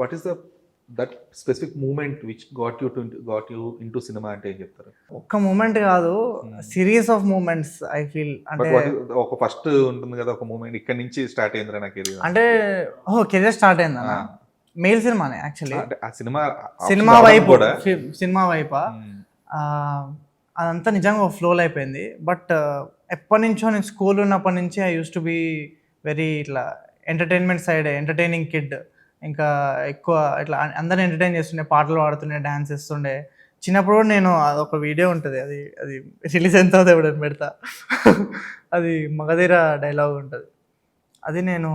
What is that specific moment which got you into cinema అంటే ఏం చెప్తారు? ఒక్క మూమెంట్ కాదు, series of moments I feel. అంటే ఒక ఫస్ట్ ఉంటుంది కదా ఒక మూమెంట్, ఇక్కడ నుంచి స్టార్ట్ అయిందిరా నాకు ఇది అంటే కెరియర్ స్టార్ట్ అయిందన్న మెయిల్ సినిమానే యాక్చువల్లీ. ఆ సినిమా సినిమా వైపు అదంతా నిజంగా ఫ్లోలో అయిపోయింది. బట్ ఎప్పటి నుంచో నేను స్కూల్ ఉన్నప్పటి నుంచి I use to be very ఇట్లా ఎంటర్టైన్మెంట్ సైడ్, ఎంటర్టైనింగ్ కిడ్. ఇంకా ఎక్కువ ఇట్లా అందరిని ఎంటర్టైన్ చేస్తుండే, పాటలు పాడుతుండే, డ్యాన్స్ చేస్తుండే. చిన్నప్పుడు కూడా నేను అదొక వీడియో ఉంటుంది, అది అది రిలీజ్ ఎంత అవుతుంది ఎప్పుడైనా పెడతా. అది మగధీర డైలాగ్ ఉంటుంది, అది నేను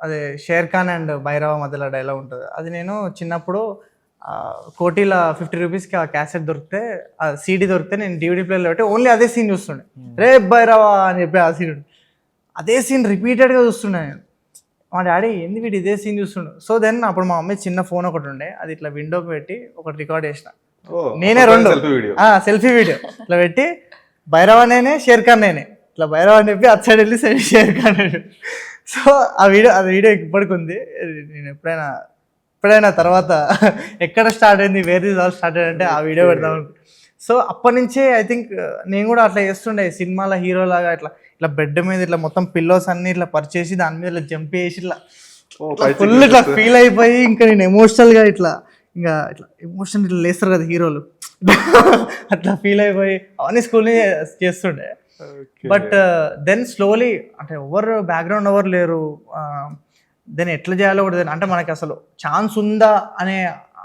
అదే షేర్ ఖాన్ అండ్ భైరవ మధ్యలో డైలాగ్ ఉంటుంది. అది నేను చిన్నప్పుడు కోటిలో 50 రూపీస్కి ఆ క్యాసెట్ దొరికితే, ఆ సీడీ దొరికితే నేను DVD ప్లేయర్లో పెట్టి ఓన్లీ అదే సీన్ చూస్తుండే. రే భైరవ అని చెప్పి ఆ సీన్, అదే సీన్ రిపీటెడ్గా చూస్తుండే నేను. మా డాడీ ఏంది వీడు ఇదే సీన్ చూస్తుండు. సో దెన్ అప్పుడు మా మమ్మీ చిన్న ఫోన్ ఒకటి ఉండే, అది ఇట్లా విండోకి పెట్టి ఒకటి రికార్డ్ చేసిన నేనే, 2 సెల్ఫీ వీడియో ఇట్లా పెట్టి భైరవ నేనే, షేర్ ఖాన్ నేనే, ఇట్లా భైరవ అని చెప్పి అటు సైడ్ వెళ్ళి షేర్ ఖాన్. సో ఆ వీడియో ఇప్పటికి ఉంది. నేను ఎప్పుడైనా తర్వాత ఎక్కడ స్టార్ట్ అయింది, వేర్ ఇస్ ఆల్ స్టార్ట్ అంటే ఆ వీడియో పెడదాం. సో అప్పటి నుంచే ఐ థింక్ నేను కూడా అట్లా చేస్తుండే సినిమాల హీరోలాగా. ఇట్లా బెడ్ మీద ఇట్లా మొత్తం పిల్లోస్ అన్ని ఇట్లా పరిచేసి దాని మీద ఇట్లా జంప్ చేసి ఇట్లా ఫుల్ ఇట్లా ఫీల్ అయిపోయి, ఇంకా నేను ఎమోషనల్గా ఇట్లా ఎమోషన్ ఇట్లా లేస్తారు కదా హీరోలు, అట్లా ఫీల్ అయిపోయి అవన్నీ స్కూల్ని చేస్తుండే. బట్ దెన్ స్లోలీ అంటే బ్యాక్గ్రౌండ్ ఎవరు లేరు, దెన్ ఎట్లా చేయాలో కూడా అంటే మనకి అసలు ఛాన్స్ ఉందా అనే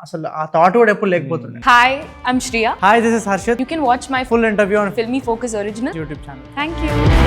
అసలు ఆ థాట్ కూడా ఎప్పుడు లేకపోతుంది. Hi, I'm Shriya. Hi, this is Harshit. You can watch my full interview on Filmy Focus original YouTube channel. Thank you.